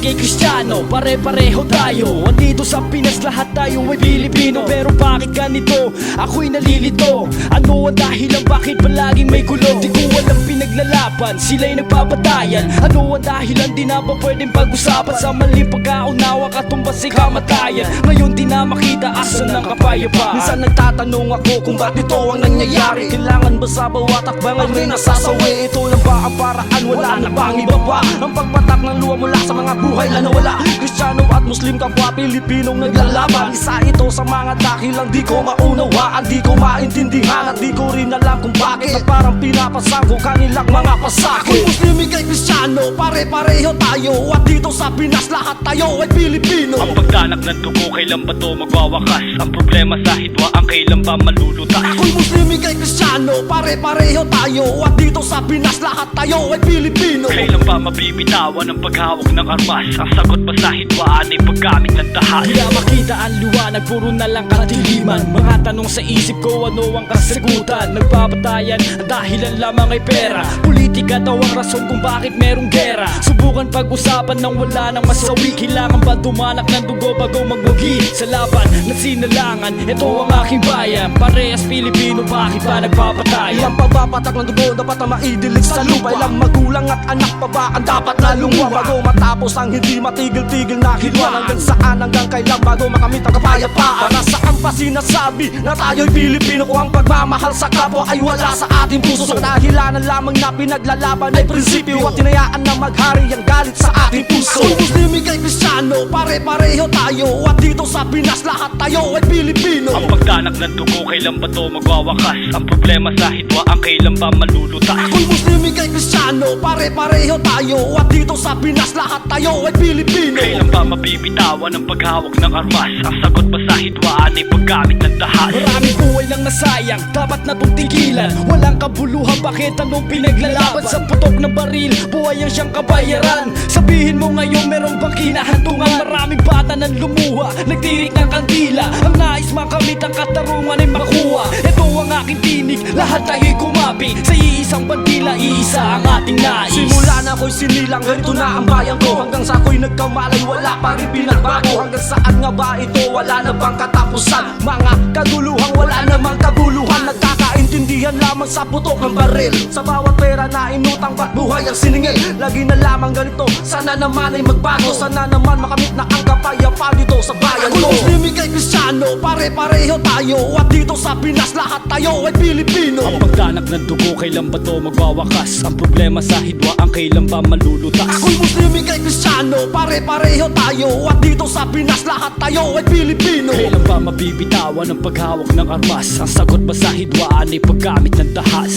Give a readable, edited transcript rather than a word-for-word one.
ay Kristiyano, pare-pareho tayo. Andito sa Pinas lahat tayo ay Pilipino. Pero bakit ganito? Ako'y nalilito. Ano ang dahilan bakit palaging may gulo? Di ko alam pinaglalaban, sila'y nagpapatayan. Ano ang dahilan di na ba pwedeng pag-usapan? Sa maling pagkaunawa katumbas ay kamatayan. Ngayon di na makita asan ng kapayapaan. Minsan nagtatanong ako kung bakit ito ang nangyayari. Kailangan ba sa bawat akbang ay may nasasawi? Ito lang ba ang paraan? Wala na bang iba pa? Ang pagpatak ng luha mula sa mga buhay na nawala. Kristiyano at Muslim kapwa Pilipinong naglalaban. Isa ito sa mga dahilang di ko maunawaan, di ko maintindihan at di ko rin alam kung bakit na parang pinapasangko kanilang mga pasakit. Kung Muslim ikay Kristiyano, pare-pareho tayo. At dito sa Pinas lahat tayo ay Pilipino. Ang pagdanak ng dugo, kailan ba to magwawakas? Ang problema sa hitwa, ang kailan ba malulutas? Kung Muslim ikay Kristiyano, pare-pareho tayo. At dito sa Pinas lahat tayo ay Pilipino. Kailan ba mabibitawan ang paghawak ng armas? Ang sagot ba sa hitwaan ay paggamit ng dahas? Kaya makita ang liwanag, puro na lang kadiliman. Mga tanong sa isip ko, ano ang kasagutan? Nagpapatayan, ang dahilan lamang ay pera. Politika daw ang rason kung bakit merong gera. Subukan pag-usapan nang wala nang masawi. Kailangan ba dumanak ng dugo bago magbugi? Sa laban na sinalangan, ito ang aking bayan. Parehas Pilipino, bakit ba nagpapatayan? Ilang pagpapatak ng dugo dapat na maidilig sa lupa. Ilang magulang at anak pa ba ang dapat na lumuha bago matapos ang hindi matigil-tigil na hitwa? Hanggang saan, hanggang kailan bago makamit ang kapayapaan? Para saan pa sinasabi na tayo'y Pilipino kung ang pagmamahal sa kapwa ay wala sa ating puso? Sa dahilanan lamang na pinaglalaban ay prinsipyo at tinayaan na maghari ang galit sa ating puso. Kung Muslim ikay Kristiyano, pare-pareho tayo. At dito sa Pinas lahat tayo ay Pilipino. Ang pagdanak ng dugo, kailan ba to magwawakas? Ang problema sa hitwa, ang kailan ba malulutas? Kung Muslim ikay Kristiyano, pare-pareho tayo. At dito sa Pinas lahat tayo ay Pilipino. Kailan ba mabibitawan ang paghawak ng armas? Ang sagot ba sa hitwaan ay paggamit ng dahas? Maraming buhay lang nasayang, dapat na itong tigilan. Walang kabuluhan, bakit anong pinaglalaban? Sa putok ng baril, buhay ang siyang kabayaran. Sabihin mo ngayon meron bang kinahantungan? Maraming bata nang lumuha, nagtirik ng kandila. Ang nais makamit ang katarungan ay makuha. Ito ang aking tinig, lahat tayo'y kumapi. Sa iisang bandila, iisa ang ating nais. Simula na ako'y sinilang, ganito na ang bayan ko. Hanggang sa ako'y nagkamalay, wala pa rin pinagbago. Hanggang saan nga ba ito? Wala na bang katapusan? Mga kaguluhan, wala namang kabuluhan. Nagkakaintindihan lamang sa putok ng baril. Sa bawat pera na inutang, ba't buhay ang siningil? Lagi na lamang ganito, sana naman ay magbago. Sana naman makamit na ang kapayapaan dito sa bayan Kung ko. Muslim ikay Kristiyano, pare-pareho tayo. At dito sa Pinas lahat tayo ay Pilipino. Ang pagdanak ng dugo, kailan ba to magwawakas? Ang problema sa hitwa, ang kailan ba malulutas? Kung Muslim ikay Kristiyano, pare-pareho tayo. At dito sa Pinas lahat tayo ay Pilipino. Kailan ba mabibitawan ang paghawak ng armas? Ang sagot ba sa hitwaan ay paggamit ng dahas?